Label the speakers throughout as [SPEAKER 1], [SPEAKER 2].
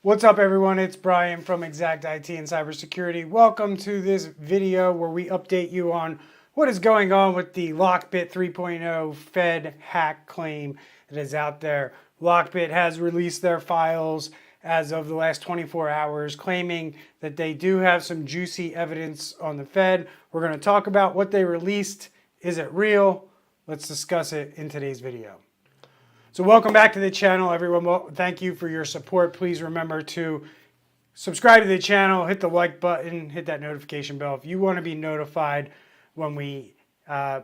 [SPEAKER 1] What's up everyone, it's Brian from Exact IT and Cybersecurity. Welcome to this video where we update you on what is going on with the LockBit 3.0 Fed hack claim that is out there. LockBit has released their files as of the last 24 hours claiming that they do have some juicy evidence on the Fed. We're going to talk about what they released. Is it real? Let's discuss it in today's video. So welcome back to the channel, everyone. Well, thank you for your support. Please remember to subscribe to the channel, hit the like button, hit that notification bell if you want to be notified when we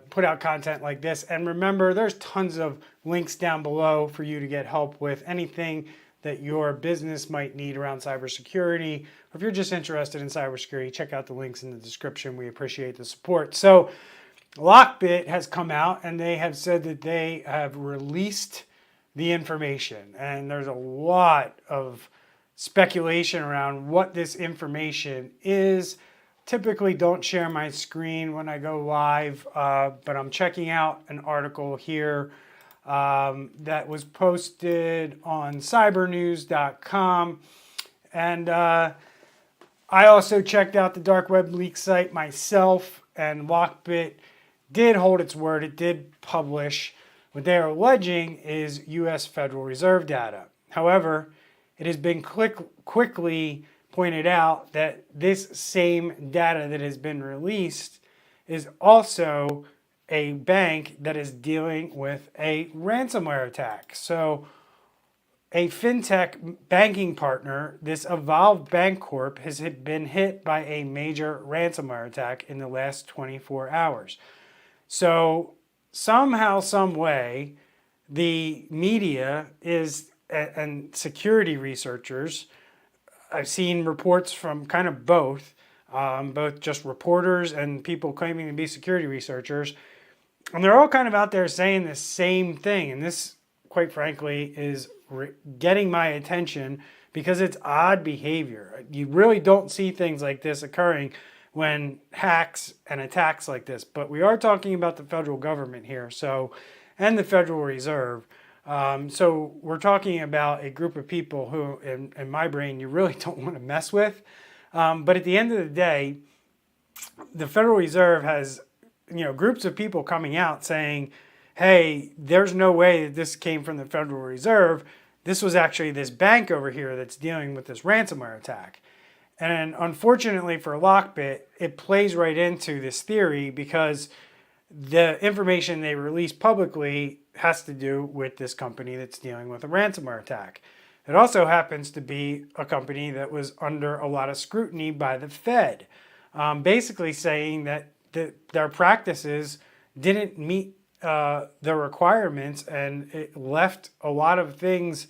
[SPEAKER 1] put out content like this. And remember, there's tons of links down below for you to get help with anything that your business might need around cybersecurity. Or if you're just interested in cybersecurity, check out the links in the description. We appreciate the support. So LockBit has come out and they have said that they have released the information, and there's a lot of speculation around what this information is. Typically don't share my screen when I go live, but I'm checking out an article here that was posted on cybernews.com, and I also checked out the dark web leak site myself, and LockBit did hold its word. It did publish. What they are alleging is U.S. Federal Reserve data. However, it has been quickly pointed out that this same data that has been released is also a bank that is dealing with a ransomware attack. So a fintech banking partner, this Evolve Bank Corp, has been hit by a major ransomware attack in the last 24 hours. So somehow, some way, the media is and security researchers, I've seen reports from kind of both just reporters and people claiming to be security researchers, and they're all kind of out there saying the same thing. And this, quite frankly, is getting my attention because it's odd behavior. You really don't see things like this occurring when hacks and attacks like this, but we are talking about the federal government here, and the Federal Reserve. So we're talking about a group of people who, in my brain, you really don't want to mess with. But at the end of the day, the Federal Reserve has, groups of people coming out saying, hey, there's no way that this came from the Federal Reserve. This was actually this bank over here that's dealing with this ransomware attack. And unfortunately for LockBit, it plays right into this theory because the information they release publicly has to do with this company that's dealing with a ransomware attack. It also happens to be a company that was under a lot of scrutiny by the Fed, basically saying that their practices didn't meet the requirements, and it left a lot of things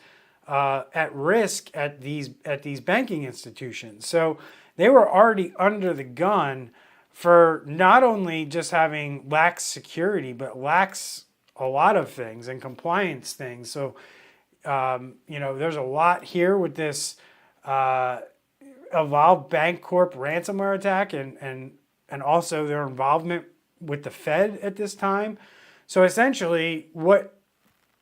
[SPEAKER 1] at risk at these banking institutions. So they were already under the gun for not only just having lax security, but lax a lot of things and compliance things. So, there's a lot here with this Evolve Bank Corp ransomware attack and also their involvement with the Fed at this time. So essentially what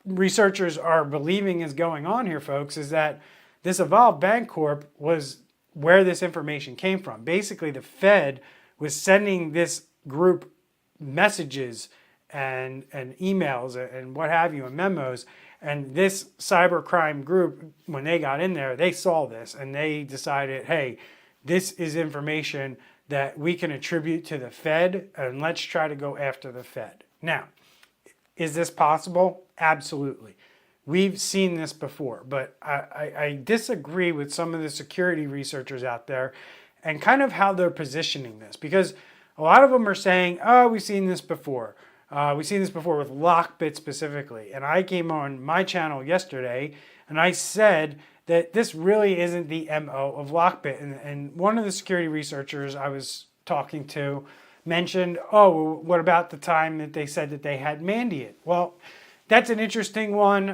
[SPEAKER 1] researchers are believing is going on here, folks, is that this Evolve Bank Corp was where this information came from. Basically, the Fed was sending this group messages and emails and what have you, and memos. And this cybercrime group, when they got in there, they saw this and they decided, hey, this is information that we can attribute to the Fed, and let's try to go after the Fed. Now, is this possible? Absolutely. We've seen this before, but I disagree with some of the security researchers out there and kind of how they're positioning this, because a lot of them are saying, oh, we've seen this before. We've seen this before with LockBit specifically. And I came on my channel yesterday and I said that this really isn't the MO of LockBit. And one of the security researchers I was talking to mentioned, oh, what about the time that they said that they had Mandiant? Well, that's an interesting one,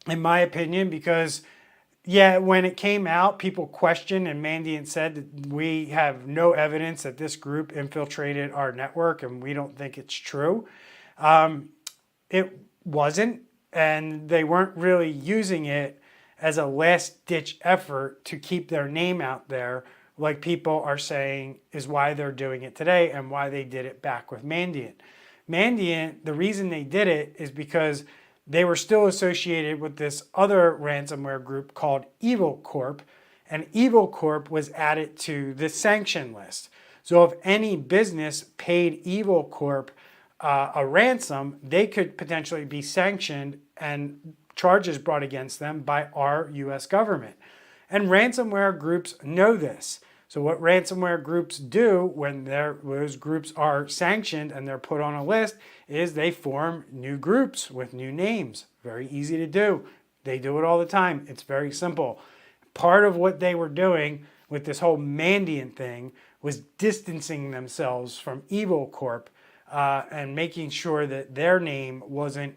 [SPEAKER 1] in my opinion, because, yeah, when it came out, people questioned, and Mandiant said that we have no evidence that this group infiltrated our network, and we don't think it's true. It wasn't, and they weren't really using it as a last-ditch effort to keep their name out there, like people are saying is why they're doing it today and why they did it back with Mandiant. Mandiant, the reason they did it is because they were still associated with this other ransomware group called Evil Corp, and Evil Corp was added to the sanction list. So if any business paid Evil Corp a ransom, they could potentially be sanctioned and charges brought against them by our US government. And ransomware groups know this. So what ransomware groups do when those groups are sanctioned and they're put on a list is they form new groups with new names. Very easy to do. They do it all the time. It's very simple. Part of what they were doing with this whole Mandiant thing was distancing themselves from Evil Corp and making sure that their name wasn't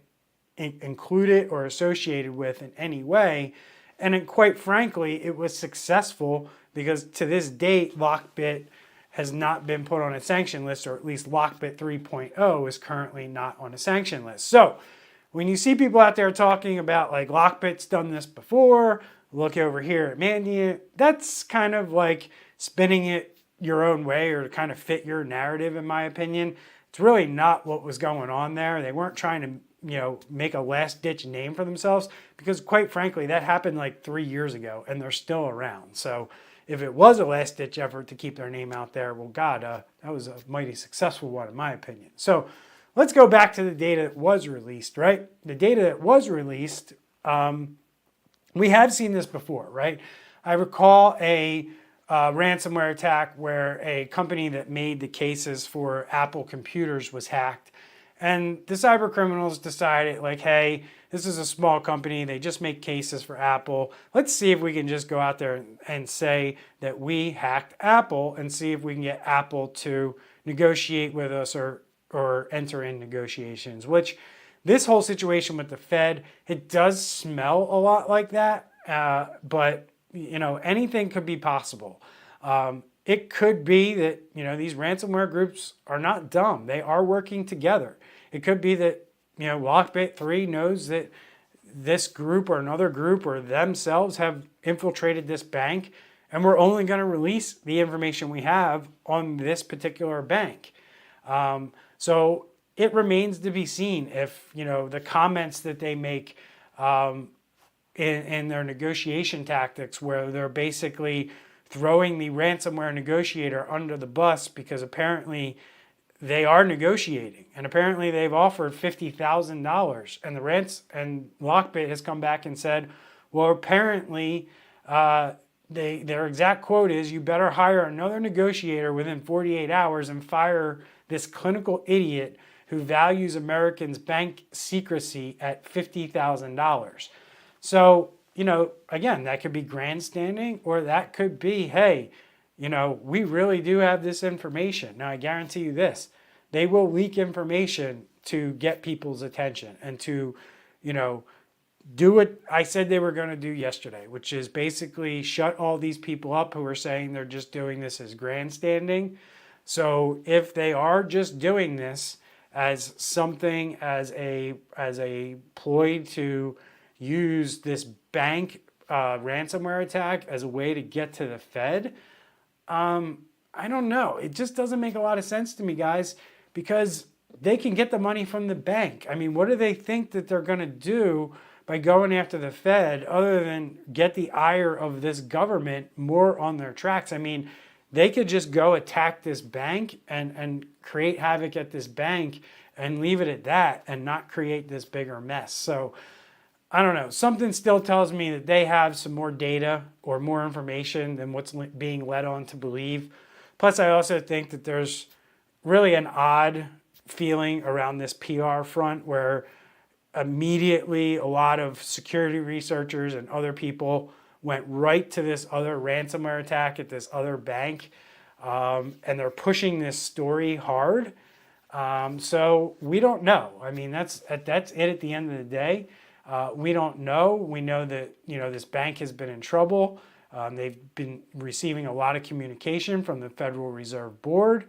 [SPEAKER 1] included or associated with in any way. And quite frankly, it was successful because to this date, LockBit has not been put on a sanction list, or at least LockBit 3.0 is currently not on a sanction list. So when you see people out there talking about like LockBit's done this before, look over here at Mandiant, that's kind of like spinning it your own way or to kind of fit your narrative, in my opinion. It's really not what was going on there. They weren't trying to make a last-ditch name for themselves because, quite frankly, that happened like 3 years ago and they're still around. So if it was a last-ditch effort to keep their name out there, well, God, that was a mighty successful one, in my opinion. So let's go back to the data that was released, right? The data that was released, we have seen this before, right? I recall a ransomware attack where a company that made the cases for Apple computers was hacked. And the cyber criminals decided, like, hey, this is a small company. They just make cases for Apple. Let's see if we can just go out there and say that we hacked Apple and see if we can get Apple to negotiate with us or enter in negotiations, which this whole situation with the Fed, it does smell a lot like that. But, anything could be possible. It could be that, these ransomware groups are not dumb. They are working together. It could be that, LockBit 3 knows that this group or another group or themselves have infiltrated this bank, and we're only going to release the information we have on this particular bank. So it remains to be seen if, the comments that they make in their negotiation tactics, where they're basically throwing the ransomware negotiator under the bus because apparently they are negotiating and apparently they've offered $50,000 and LockBit has come back and said, well, apparently their exact quote is, you better hire another negotiator within 48 hours and fire this clinical idiot who values Americans' bank secrecy at $50,000. So, again, that could be grandstanding, or that could be, hey, we really do have this information. Now, I guarantee you this, they will leak information to get people's attention and to, do what I said they were going to do yesterday, which is basically shut all these people up who are saying they're just doing this as grandstanding. So if they are just doing this as something, as a ploy to use this bank ransomware attack as a way to get to the Fed, I don't know. It just doesn't make a lot of sense to me, guys, because they can get the money from the bank. I mean, what do they think that they're going to do by going after the Fed other than get the ire of this government more on their tracks? I mean, they could just go attack this bank and create havoc at this bank and leave it at that and not create this bigger mess. So I don't know. Something still tells me that they have some more data or more information than what's being led on to believe. Plus, I also think that there's really an odd feeling around this PR front where immediately a lot of security researchers and other people went right to this other ransomware attack at this other bank, and they're pushing this story hard. So we don't know. I mean, that's it at the end of the day. We don't know. We know that this bank has been in trouble. They've been receiving a lot of communication from the Federal Reserve Board.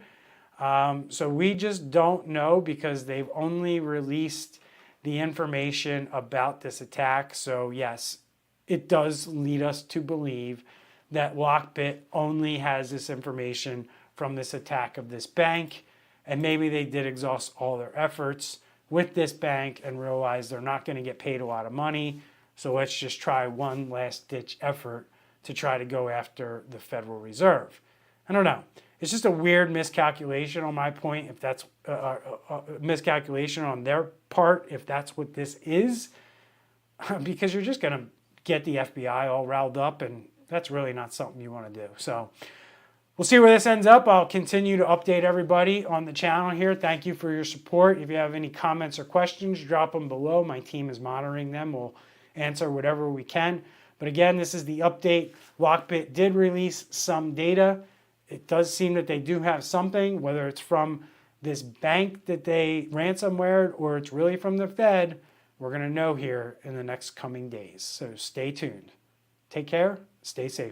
[SPEAKER 1] So we just don't know because they've only released the information about this attack. So yes, it does lead us to believe that LockBit only has this information from this attack of this bank, and maybe they did exhaust all their efforts with this bank and realize they're not going to get paid a lot of money, so let's just try one last ditch effort to try to go after the Federal Reserve. I don't know. It's just a weird miscalculation on my point, if that's a miscalculation on their part, if that's what this is, because you're just going to get the FBI all riled up, and that's really not something you want to do. So we'll see where this ends up. I'll continue to update everybody on the channel here. Thank you for your support. If you have any comments or questions, drop them below. My team is monitoring them. We'll answer whatever we can. But again, this is the update. LockBit did release some data. It does seem that they do have something, whether it's from this bank that they ransomwared or it's really from the Fed. We're going to know here in the next coming days. So stay tuned. Take care. Stay safe.